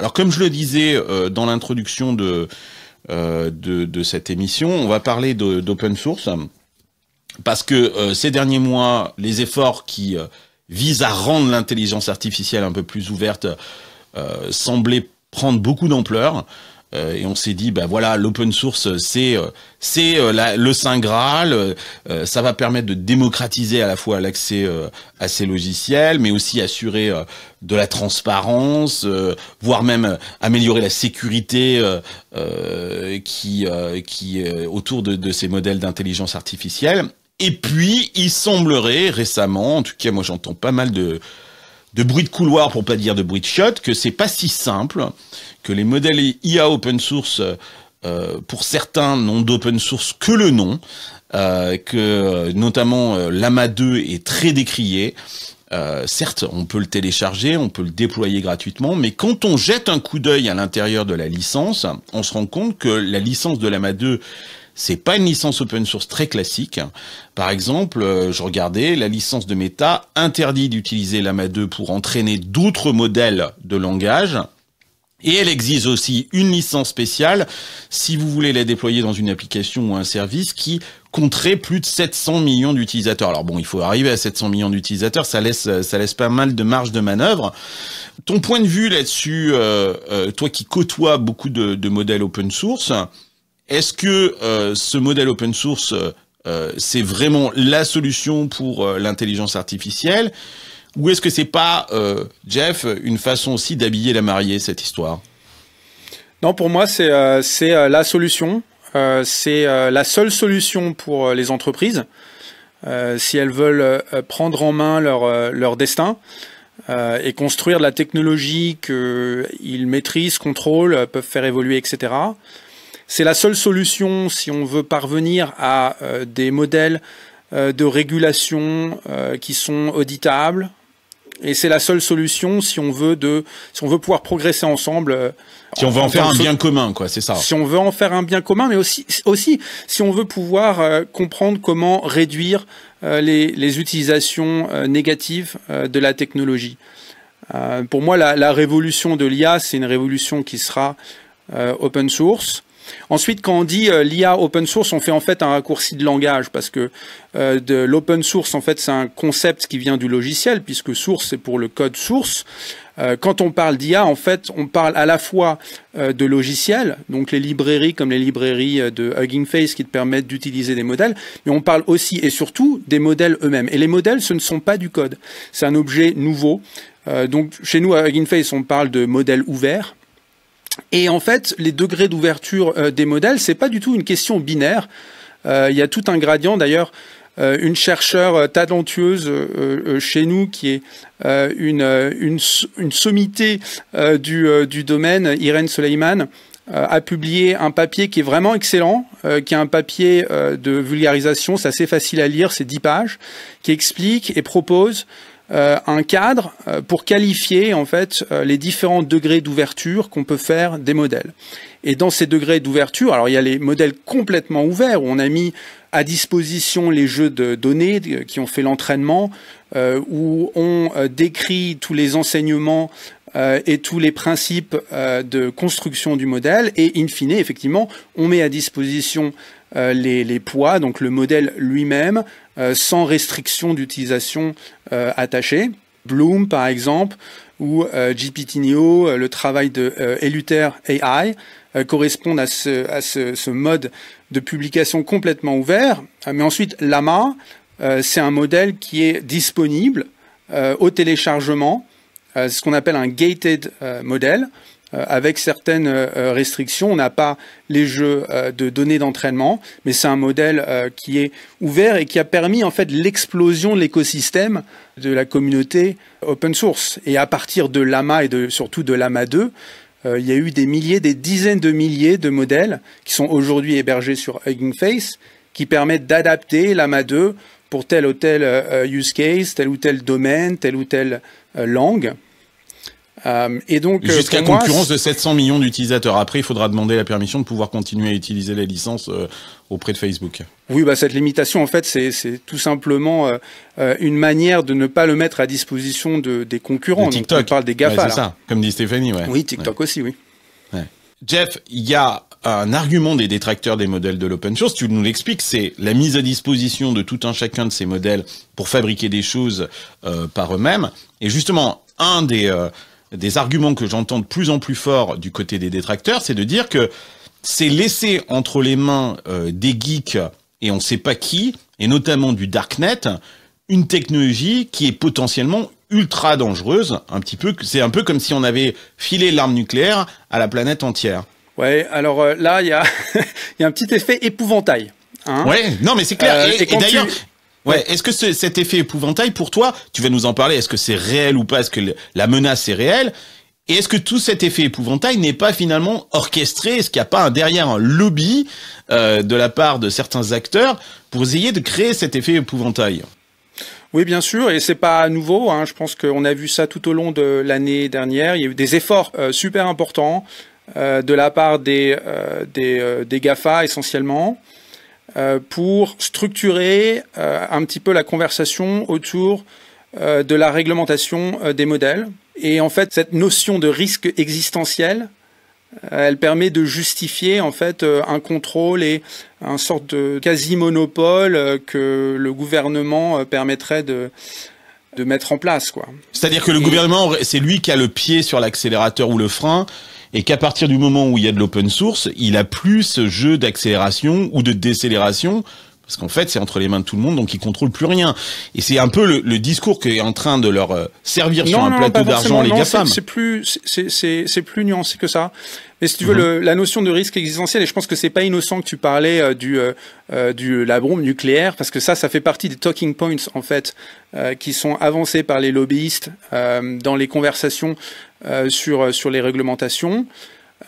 Alors comme je le disais dans l'introduction de cette émission, on va parler d'open source parce que ces derniers mois, les efforts qui visent à rendre l'intelligence artificielle un peu plus ouverte semblaient prendre beaucoup d'ampleur. Et on s'est dit, bah voilà, l'open source, c'est le Saint Graal. Ça va permettre de démocratiser à la fois l'accès à ces logiciels, mais aussi assurer de la transparence, voire même améliorer la sécurité qui est autour de ces modèles d'intelligence artificielle. Et puis, il semblerait récemment, en tout cas, moi j'entends pas mal de bruit de couloir, pour pas dire de bruit de shot, que c'est pas si simple, que les modèles IA open source, pour certains, n'ont d'open source que le nom, que notamment Llama 2 est très décrié. Certes, on peut le télécharger, on peut le déployer gratuitement, mais quand on jette un coup d'œil à l'intérieur de la licence, on se rend compte que la licence de Llama 2, c'est pas une licence open source très classique. Par exemple, je regardais, la licence de Meta interdit d'utiliser Llama 2 pour entraîner d'autres modèles de langage. Et elle exige aussi une licence spéciale si vous voulez la déployer dans une application ou un service qui compterait plus de 700 millions d'utilisateurs. Alors bon, il faut arriver à 700 millions d'utilisateurs, ça laisse pas mal de marge de manœuvre. Ton point de vue là-dessus, toi qui côtoies beaucoup de modèles open source, est-ce que ce modèle open source, c'est vraiment la solution pour l'intelligence artificielle, ou est-ce que c'est pas, Jeff, une façon aussi d'habiller la mariée, cette histoire? Non, pour moi, c'est la solution. C'est la seule solution pour les entreprises si elles veulent prendre en main leur destin et construire de la technologie qu'ils maîtrisent, contrôlent, peuvent faire évoluer, etc. C'est la seule solution si on veut parvenir à des modèles de régulation qui sont auditables. Et c'est la seule solution si on veut pouvoir progresser ensemble. Si on veut en faire un bien commun, quoi, c'est ça. Si on veut en faire un bien commun, mais aussi si on veut pouvoir comprendre comment réduire les utilisations négatives de la technologie. Pour moi, la révolution de l'IA, c'est une révolution qui sera open source. Ensuite, quand on dit l'IA open source, on fait en fait un raccourci de langage parce que de l'open source, en fait, c'est un concept qui vient du logiciel puisque source, c'est pour le code source. Quand on parle d'IA, en fait, on parle à la fois de logiciels, donc les librairies comme les librairies de Hugging Face qui te permettent d'utiliser des modèles, mais on parle aussi et surtout des modèles eux-mêmes. Et les modèles, ce ne sont pas du code. C'est un objet nouveau. Donc, chez nous, à Hugging Face, on parle de modèles ouverts. Et en fait, les degrés d'ouverture des modèles, c'est pas du tout une question binaire. Il y a tout un gradient. D'ailleurs, une chercheure talentueuse chez nous qui est une sommité du domaine, Irène Soleiman, a publié un papier qui est vraiment excellent, qui est un papier de vulgarisation, c'est assez facile à lire, c'est 10 pages, qui explique et propose un cadre pour qualifier en fait les différents degrés d'ouverture qu'on peut faire des modèles. Et dans ces degrés d'ouverture, alors il y a les modèles complètement ouverts où on a mis à disposition les jeux de données qui ont fait l'entraînement, où on décrit tous les enseignements et tous les principes de construction du modèle et in fine, effectivement, on met à disposition les poids, donc le modèle lui-même, sans restriction d'utilisation attachée. Bloom, par exemple, ou GPT-NEO, le travail de Eleuther AI, correspondent à ce mode de publication complètement ouvert. Mais ensuite, Llama, c'est un modèle qui est disponible au téléchargement, ce qu'on appelle un gated modèle, avec certaines restrictions. On n'a pas les jeux de données d'entraînement, mais c'est un modèle qui est ouvert et qui a permis en fait l'explosion de l'écosystème de la communauté open source. Et à partir de Llama et surtout de Llama 2, il y a eu des dizaines de milliers de modèles qui sont aujourd'hui hébergés sur Hugging Face, qui permettent d'adapter Llama 2 pour tel ou tel use case, tel ou tel domaine, telle ou telle langue. Et donc jusqu'à concurrence de 700 millions d'utilisateurs. Après, il faudra demander la permission de pouvoir continuer à utiliser les licences auprès de Facebook. Oui, cette limitation, en fait, c'est tout simplement une manière de ne pas le mettre à disposition des concurrents. De TikTok. Donc, on parle des GAFA. C'est ça, comme dit Stéphanie. Ouais. Oui, TikTok aussi, oui. Ouais. Jeff, il y a un argument des détracteurs des modèles de l'open source, tu nous l'expliques, c'est la mise à disposition de tout un chacun de ces modèles pour fabriquer des choses par eux-mêmes. Et justement, un des arguments que j'entends de plus en plus fort du côté des détracteurs, c'est de dire que c'est laisser entre les mains des geeks et on ne sait pas qui, et notamment du darknet, une technologie qui est potentiellement ultra dangereuse. C'est un peu comme si on avait filé l'arme nucléaire à la planète entière. Ouais, alors là, il y a un petit effet épouvantail. Hein. Ouais, non, mais c'est clair. Et d'ailleurs, est-ce que cet effet épouvantail, pour toi, tu vas nous en parler, est-ce que c'est réel ou pas, est-ce que la menace est réelle? Et est-ce que tout cet effet épouvantail n'est pas finalement orchestré? Est-ce qu'il n'y a pas derrière un lobby de la part de certains acteurs pour essayer de créer cet effet épouvantail? Oui, bien sûr, et c'est pas nouveau. Hein. Je pense qu'on a vu ça tout au long de l'année dernière. Il y a eu des efforts super importants de la part des GAFA essentiellement pour structurer un petit peu la conversation autour de la réglementation des modèles. Et en fait, cette notion de risque existentiel, elle permet de justifier en fait un contrôle et un sorte de quasi-monopole que le gouvernement permettrait de mettre en place, quoi. C'est-à-dire que le gouvernement, c'est lui qui a le pied sur l'accélérateur ou le frein, et qu'à partir du moment où il y a de l'open source, il a plus ce jeu d'accélération ou de décélération, parce qu'en fait, c'est entre les mains de tout le monde, donc ils contrôlent plus rien. Et c'est un peu le discours qui est en train de leur servir sur un plateau d'argent, les GAFAM. C'est plus nuancé que ça. Mais si tu veux, la notion de risque existentiel, et je pense que c'est pas innocent que tu parlais la bombe nucléaire, parce que ça fait partie des talking points, en fait, qui sont avancés par les lobbyistes dans les conversations sur les réglementations.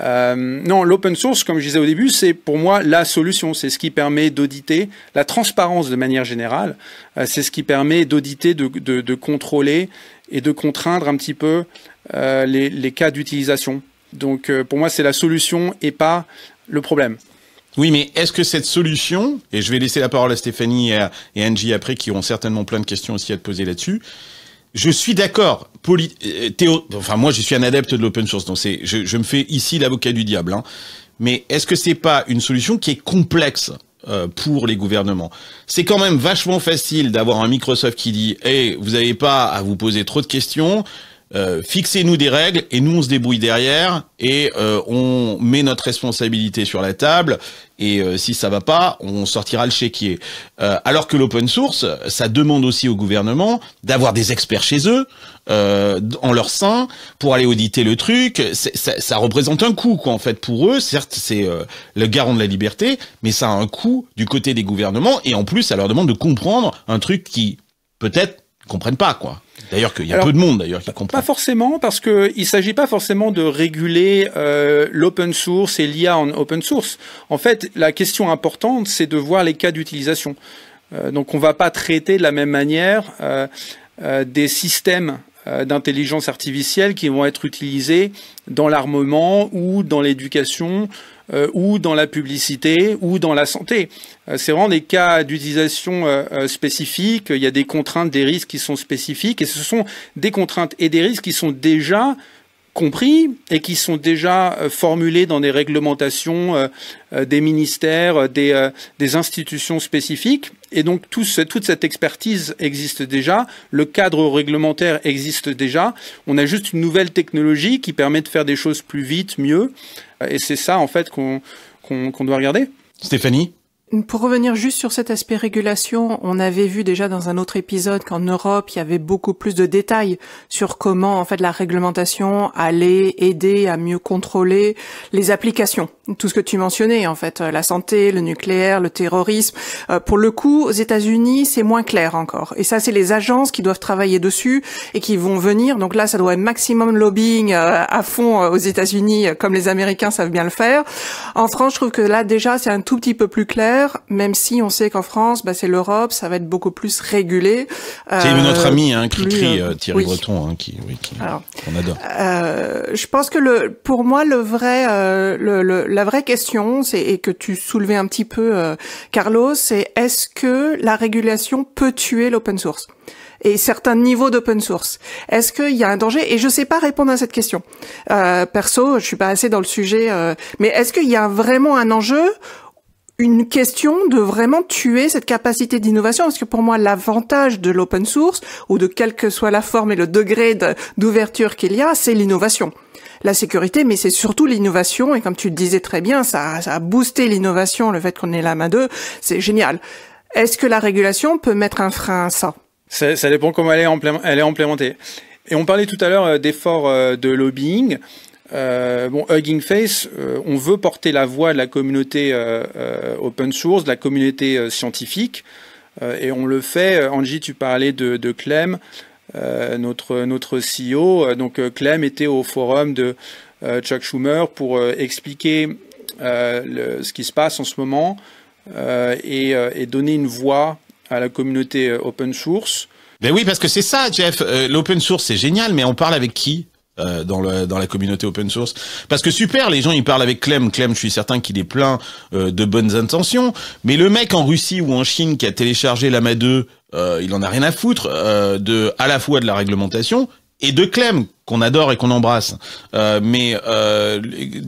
Non, l'open source, comme je disais au début, c'est pour moi la solution. C'est ce qui permet d'auditer la transparence de manière générale. C'est ce qui permet d'auditer, de contrôler et de contraindre un petit peu les cas d'utilisation. Donc pour moi, c'est la solution et pas le problème. Oui, mais est-ce que cette solution, et je vais laisser la parole à Stéphanie et Angie après, qui auront certainement plein de questions aussi à te poser là-dessus. Je suis d'accord. Moi, je suis un adepte de l'open source, donc je me fais ici l'avocat du diable. Hein. Mais est-ce que c'est pas une solution qui est complexe pour les gouvernements? C'est quand même vachement facile d'avoir un Microsoft qui dit hey, vous n'avez pas à vous poser trop de questions. Fixez-nous des règles et nous on se débrouille derrière et on met notre responsabilité sur la table et si ça va pas, on sortira le chéquier. Alors que l'open source, ça demande aussi au gouvernement d'avoir des experts chez eux, en leur sein, pour aller auditer le truc. Ça représente un coût, quoi, en fait, pour eux. Certes, c'est le garant de la liberté, mais ça a un coût du côté des gouvernements et en plus, ça leur demande de comprendre un truc qui peut-être comprennent pas, quoi. D'ailleurs, qu'il y a peu de monde, d'ailleurs, qui comprend. Pas forcément, parce que il s'agit pas forcément de réguler l'open source et l'IA en open source. En fait, la question importante, c'est de voir les cas d'utilisation. Donc, on va pas traiter de la même manière des systèmes d'intelligence artificielle qui vont être utilisés dans l'armement ou dans l'éducation ou dans la publicité ou dans la santé. C'est vraiment des cas d'utilisation spécifiques. Il y a des contraintes, des risques qui sont spécifiques et ce sont des contraintes et des risques qui sont déjà compris et qui sont déjà formulés dans des réglementations des ministères, des institutions spécifiques. Et donc toute cette expertise existe déjà, le cadre réglementaire existe déjà. On a juste une nouvelle technologie qui permet de faire des choses plus vite, mieux. Et c'est ça en fait qu'on doit regarder. Stéphanie ? Pour revenir juste sur cet aspect régulation, on avait vu déjà dans un autre épisode qu'en Europe, il y avait beaucoup plus de détails sur comment, en fait, la réglementation allait aider à mieux contrôler les applications. Tout ce que tu mentionnais, en fait, la santé, le nucléaire, le terrorisme. Pour le coup, aux États-Unis, c'est moins clair encore. Et ça, c'est les agences qui doivent travailler dessus et qui vont venir. Donc là, ça doit être maximum lobbying à fond aux États-Unis, comme les Américains savent bien le faire. En France, je trouve que là, déjà, c'est un tout petit peu plus clair. faire, même si on sait qu'en France, c'est l'Europe, ça va être beaucoup plus régulé. C'est notre ami, Cricri, Thierry oui. Breton, qu'on adore. Je pense que pour moi, la vraie question, et que tu soulevais un petit peu, Carlos, c'est est-ce que la régulation peut tuer l'open source et certains niveaux d'open source? Est-ce qu'il y a un danger? Et je sais pas répondre à cette question. Perso, je suis pas assez dans le sujet, mais est-ce qu'il y a vraiment un enjeu, une question de vraiment tuer cette capacité d'innovation? Parce que pour moi, l'avantage de l'open source, ou de quelle que soit la forme et le degré d'ouverture qu'il y a, c'est l'innovation. La sécurité, mais c'est surtout l'innovation, et comme tu le disais très bien, ça a boosté l'innovation, le fait qu'on ait la main d'eux, c'est génial. Est-ce que la régulation peut mettre un frein à ça? Ça dépend comment elle est implémentée. Et on parlait tout à l'heure d'efforts de lobbying. Hugging Face, on veut porter la voix de la communauté open source, de la communauté scientifique, et on le fait. Angie, tu parlais de Clem, notre CEO. Donc Clem était au forum de Chuck Schumer pour expliquer ce qui se passe en ce moment et donner une voix à la communauté open source. Ben oui, parce que c'est ça, Jeff. L'open source, c'est génial, mais on parle avec qui dans la communauté open source? Parce que super, les gens ils parlent avec Clem. Clem, je suis certain qu'il est plein de bonnes intentions, mais le mec en Russie ou en Chine qui a téléchargé Llama 2, il en a rien à foutre à la fois de la réglementation et de Clem qu'on adore et qu'on embrasse. Mais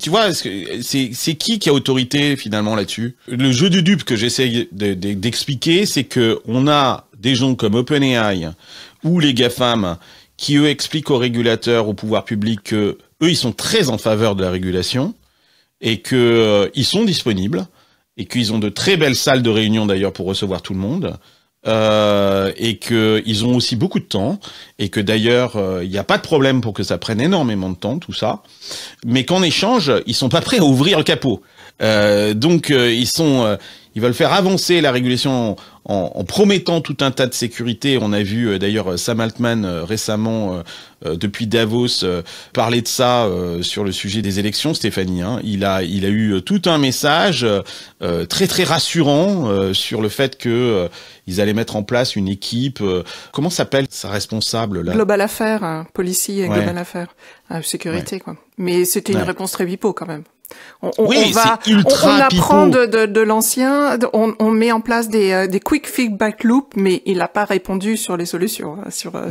tu vois, c'est qui a autorité finalement là-dessus? Le jeu de dupe que j'essaie d'expliquer, c'est que on a des gens comme OpenAI ou les GAFAM qui eux expliquent aux régulateurs, au pouvoir public que eux ils sont très en faveur de la régulation et que ils sont disponibles et qu'ils ont de très belles salles de réunion d'ailleurs pour recevoir tout le monde. Et que ils ont aussi beaucoup de temps et que d'ailleurs il n'y a pas de problème pour que ça prenne énormément de temps tout ça, mais qu'en échange ils sont pas prêts à ouvrir le capot. Donc ils veulent faire avancer la régulation en promettant tout un tas de sécurité. On a vu d'ailleurs Sam Altman récemment depuis Davos parler de ça sur le sujet des élections, Stéphanie. Il a eu tout un message très très rassurant sur le fait que ils allaient mettre en place une équipe. Comment s'appelle sa responsable là? Global Affaires, Policy et Global Affaires, sécurité quoi. Mais c'était une réponse très bipo quand même. On apprend de l'ancien, on met en place des quick feedback loops, mais il n'a pas répondu sur les solutions.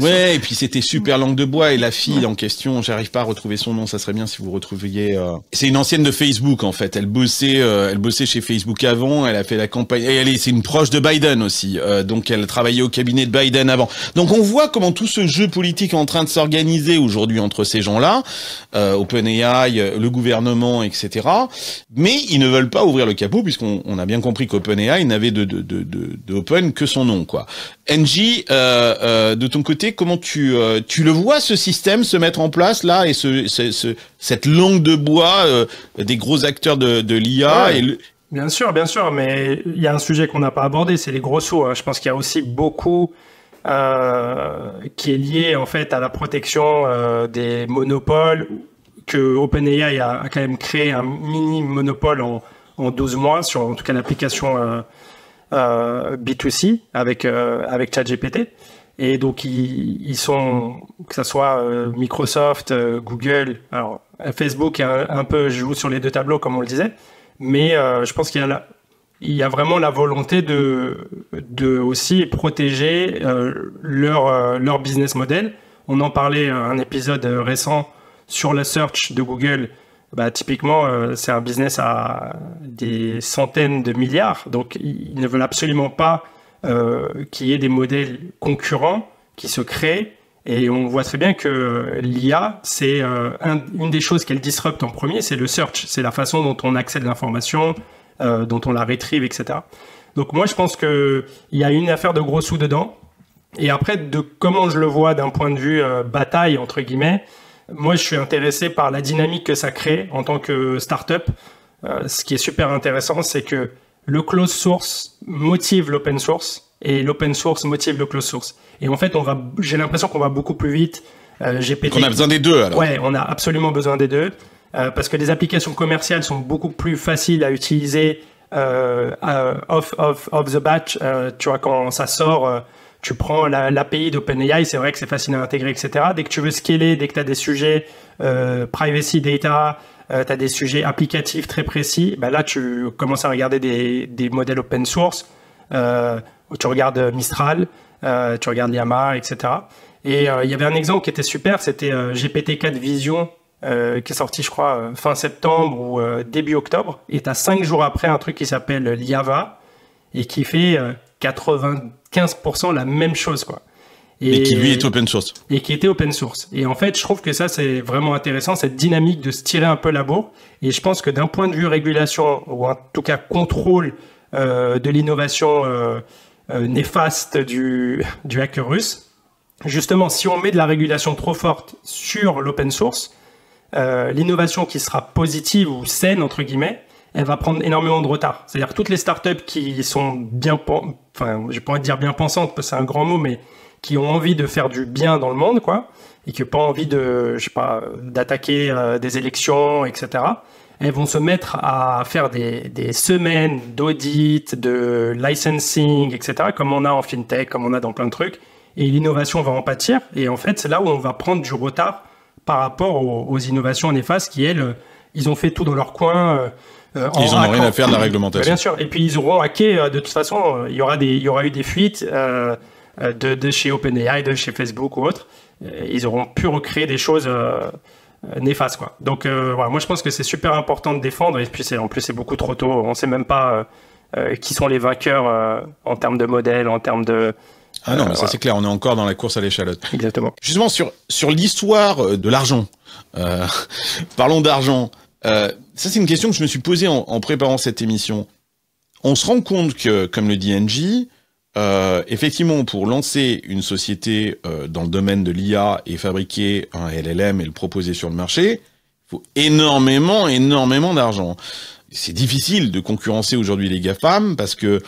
Et puis c'était super langue de bois, et la fille en question, j'arrive pas à retrouver son nom, ça serait bien si vous retrouviez. C'est une ancienne de Facebook en fait, elle bossait chez Facebook avant, elle a fait la campagne, et c'est une proche de Biden aussi, donc elle travaillait au cabinet de Biden avant. Donc on voit comment tout ce jeu politique est en train de s'organiser aujourd'hui entre ces gens-là, OpenAI, le gouvernement, etc. Mais ils ne veulent pas ouvrir le capot puisqu'on a bien compris qu'OpenAI n'avait de open que son nom, quoi. Angie, de ton côté, comment tu le vois ce système se mettre en place là et cette langue de bois des gros acteurs de l'IA et Bien sûr, mais il y a un sujet qu'on n'a pas abordé, c'est les gros sauts. Je pense qu'il y a aussi beaucoup qui est lié en fait à la protection des monopoles. Que OpenAI a quand même créé un mini monopole en 12 mois sur en tout cas l'application B2C avec ChatGPT. Et donc ils sont, que ça soit Microsoft, Google, alors Facebook un peu joue sur les deux tableaux comme on le disait, mais je pense qu'il y a vraiment la volonté de aussi protéger leur business model. On en parlait un épisode récent sur la search de Google. Typiquement, c'est un business à des centaines de milliards. Donc, ils ne veulent absolument pas qu'il y ait des modèles concurrents qui se créent. Et on voit très bien que l'IA, c'est une des choses qu'elle disrupte en premier, c'est le search. C'est la façon dont on accède à l'information, dont on la retrieve, etc. Donc, moi, je pense qu'il y a une affaire de gros sous dedans. Et après, de comment je le vois d'un point de vue bataille, entre guillemets, moi, je suis intéressé par la dynamique que ça crée en tant que start-up. Ce qui est super intéressant, c'est que le closed source motive l'open source et l'open source motive le closed source. Et en fait, j'ai l'impression qu'on va beaucoup plus vite. GPT. On a besoin des deux, alors. Ouais, on a absolument besoin des deux. Parce que les applications commerciales sont beaucoup plus faciles à utiliser off the batch, tu vois, quand ça sort, tu prends l'API d'OpenAI, c'est vrai que c'est facile à intégrer, etc. Dès que tu veux scaler, dès que tu as des sujets privacy data, tu as des sujets applicatifs très précis, là, tu commences à regarder des modèles open source, tu regardes Mistral, tu regardes Llama, etc. Et il y avait un exemple qui était super, c'était GPT-4 Vision, qui est sorti, je crois, fin septembre ou début octobre. Et tu as 5 jours après un truc qui s'appelle Liava et qui fait 95% la même chose, quoi. Et qui, lui, est open source. Et qui était open source. Et en fait, je trouve que ça, c'est vraiment intéressant, cette dynamique de se tirer un peu la bourre. Et je pense que d'un point de vue régulation, ou en tout cas contrôle de l'innovation néfaste du hacker russe, justement, si on met de la régulation trop forte sur l'open source, l'innovation qui sera positive ou saine, entre guillemets, elle va prendre énormément de retard. C'est-à-dire que toutes les startups qui sont bien, enfin, je pourrais dire bien pensantes, parce que c'est un grand mot, mais qui ont envie de faire du bien dans le monde, quoi, et qui n'ont pas envie de, je sais pas, d'attaquer des élections, etc., elles vont se mettre à faire des semaines d'audit, de licensing, etc., comme on a en fintech, comme on a dans plein de trucs, et l'innovation va en pâtir. Et en fait, c'est là où on va prendre du retard par rapport aux innovations néfastes qui, elles, ils ont fait tout dans leur coin. Ils n'en ont rien à faire de la réglementation. Bien sûr. Et puis, ils auront hacké, de toute façon, il y aura eu des fuites de chez OpenAI, de chez Facebook ou autre. Ils auront pu recréer des choses néfastes, quoi. Donc, voilà, moi, je pense que c'est super important de défendre. Et puis, en plus, c'est beaucoup trop tôt. On ne sait même pas qui sont les vainqueurs en termes de modèles, en termes de... Ah non, mais ça c'est clair, on est encore dans la course à l'échalote. Exactement. Justement, sur l'histoire de l'argent, parlons d'argent. Ça c'est une question que je me suis posée en préparant cette émission. On se rend compte que, comme le dit Engie, effectivement, pour lancer une société dans le domaine de l'IA et fabriquer un LLM et le proposer sur le marché, il faut énormément d'argent. C'est difficile de concurrencer aujourd'hui les GAFAM parce que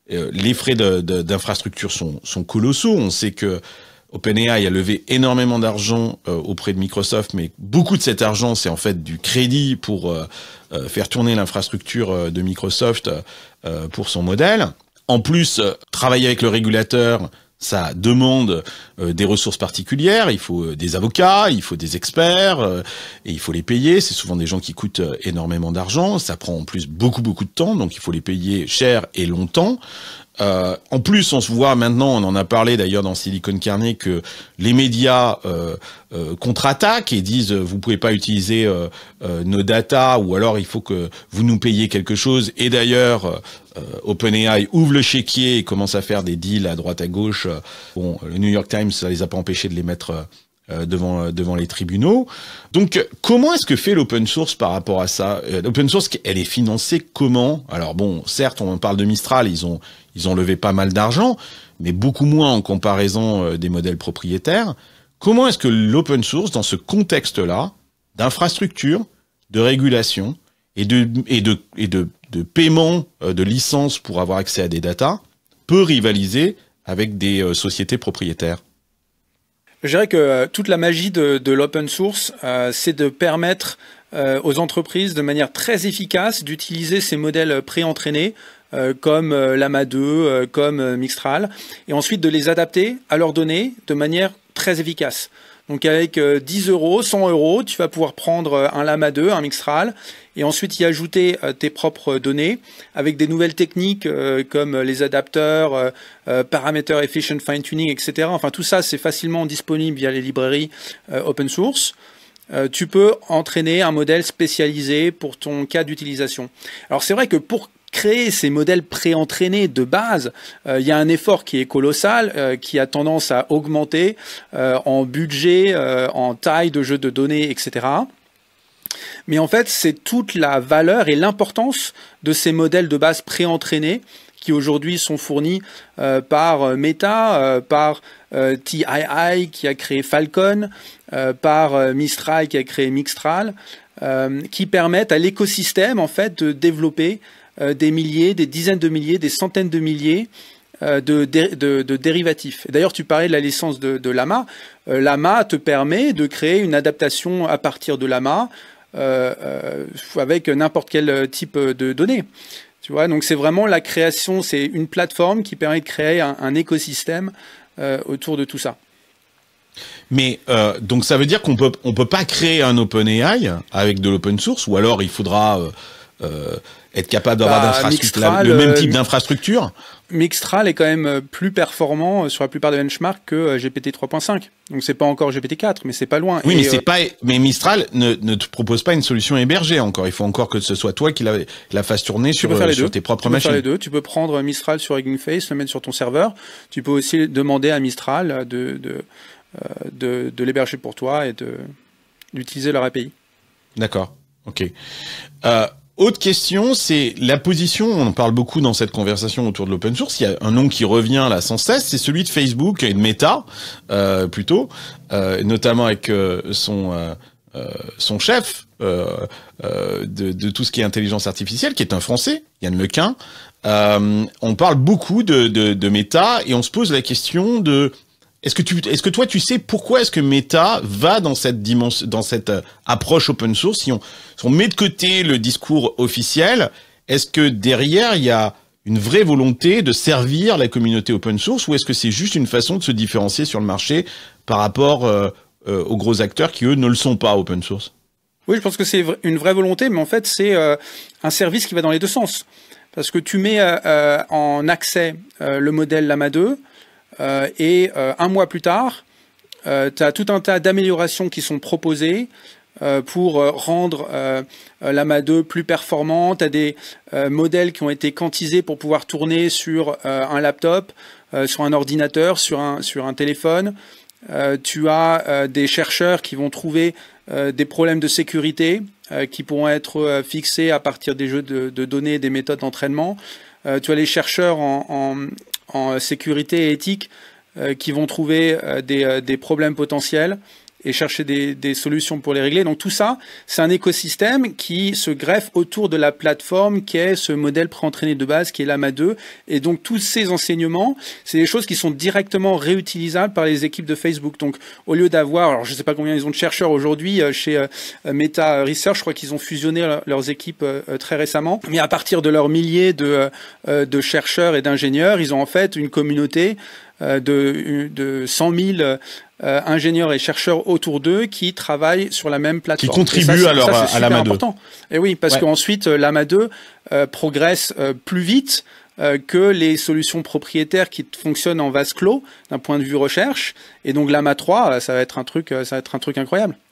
les frais d'infrastructure sont colossaux. On sait que OpenAI a levé énormément d'argent auprès de Microsoft, mais beaucoup de cet argent, c'est en fait du crédit pour faire tourner l'infrastructure de Microsoft pour son modèle. En plus, travailler avec le régulateur, ça demande des ressources particulières. Il faut des avocats, il faut des experts, et il faut les payer. C'est souvent des gens qui coûtent énormément d'argent. Ça prend en plus beaucoup de temps, donc il faut les payer cher et longtemps. En plus, on se voit maintenant, on en a parlé d'ailleurs dans Silicon Carnet, que les médias contre-attaquent et disent vous pouvez pas utiliser nos data, ou alors il faut que vous nous payiez quelque chose. Et d'ailleurs, OpenAI ouvre le chéquier et commence à faire des deals à droite à gauche. Bon, le New York Times, ça les a pas empêchés de les mettre devant les tribunaux. Donc, comment est-ce que fait l'open source par rapport à ça? L'open source, elle est financée comment? Alors bon, certes, on parle de Mistral, ils ont levé pas mal d'argent, mais beaucoup moins en comparaison des modèles propriétaires. Comment est-ce que l'open source, dans ce contexte-là, d'infrastructure, de régulation et de paiement de licences pour avoir accès à des datas, peut rivaliser avec des sociétés propriétaires? Je dirais que toute la magie de l'open source, c'est de permettre aux entreprises de manière très efficace d'utiliser ces modèles préentraînés comme Llama 2, comme Mistral, et ensuite de les adapter à leurs données de manière très efficace. Donc avec 10 €, 100 €, tu vas pouvoir prendre un Llama 2, un Mistral, et ensuite y ajouter tes propres données avec des nouvelles techniques comme les adapteurs, Parameter Efficient Fine Tuning, etc. Enfin tout ça c'est facilement disponible via les librairies open source. Tu peux entraîner un modèle spécialisé pour ton cas d'utilisation. Alors c'est vrai que pour créer ces modèles préentraînés de base, il y a un effort qui est colossal, qui a tendance à augmenter en budget, en taille de jeu de données, etc. Mais en fait, c'est toute la valeur et l'importance de ces modèles de base préentraînés qui aujourd'hui sont fournis par Meta, par TII qui a créé Falcon, par Mistral qui a créé Mixtral, qui permettent à l'écosystème en fait de développer des milliers, des dizaines de milliers, des centaines de milliers de dérivatifs. D'ailleurs, tu parlais de la licence de Llama. Llama te permet de créer une adaptation à partir de Llama avec n'importe quel type de données. Tu vois, donc c'est vraiment la création, c'est une plateforme qui permet de créer un écosystème autour de tout ça. Mais donc ça veut dire qu'on peut pas créer un OpenAI avec de l'open source, ou alors il faudra être capable d'avoir le même type d'infrastructure. Mixtral est quand même plus performant sur la plupart des benchmarks que GPT 3.5. Donc c'est pas encore GPT 4, mais c'est pas loin. Oui, mais Mistral ne te propose pas une solution hébergée encore. Il faut encore que ce soit toi qui la fasse tourner sur tes propres machines. Tu peux faire les deux. Tu peux prendre Mistral sur Hugging Face, le mettre sur ton serveur. Tu peux aussi demander à Mistral de l'héberger pour toi et d'utiliser leur API. D'accord. Ok. Autre question, c'est la position, on en parle beaucoup dans cette conversation autour de l'open source, il y a un nom qui revient là sans cesse, c'est celui de Facebook et de Meta, plutôt, notamment avec son chef de tout ce qui est intelligence artificielle, qui est un Français, Yann Lequin. On parle beaucoup de Meta et on se pose la question de... Est-ce que toi tu sais pourquoi est-ce que Meta va dans cette dimension, dans cette approche open source? Si on met de côté le discours officiel, est-ce que derrière il y a une vraie volonté de servir la communauté open source, ou est-ce que c'est juste une façon de se différencier sur le marché par rapport aux gros acteurs qui eux ne le sont pas open source? Oui, je pense que c'est une vraie volonté, mais en fait c'est un service qui va dans les deux sens, parce que tu mets en accès le modèle Llama 2. Et un mois plus tard, tu as tout un tas d'améliorations qui sont proposées pour rendre Llama 2 plus performant. Tu as des modèles qui ont été quantisés pour pouvoir tourner sur un laptop, sur un ordinateur, sur un téléphone. Tu as des chercheurs qui vont trouver des problèmes de sécurité qui pourront être fixés à partir des jeux de données et des méthodes d'entraînement. Tu as les chercheurs en sécurité et éthique qui vont trouver des problèmes potentiels et chercher des solutions pour les régler. Donc tout ça, c'est un écosystème qui se greffe autour de la plateforme qui est ce modèle préentraîné de base qui est Llama 2. Et donc tous ces enseignements, c'est des choses qui sont directement réutilisables par les équipes de Facebook. Donc au lieu d'avoir, alors je ne sais pas combien ils ont de chercheurs aujourd'hui chez Meta Research, je crois qu'ils ont fusionné leurs équipes très récemment. Mais à partir de leurs milliers de chercheurs et d'ingénieurs, ils ont en fait une communauté de 100 000 ingénieurs et chercheurs autour d'eux qui travaillent sur la même plateforme. Qui contribuent à Llama 2. Et oui, parce qu'ensuite, Llama 2 progresse plus vite que les solutions propriétaires qui fonctionnent en vase clos d'un point de vue recherche. Et donc Llama 3, ça va être un truc incroyable.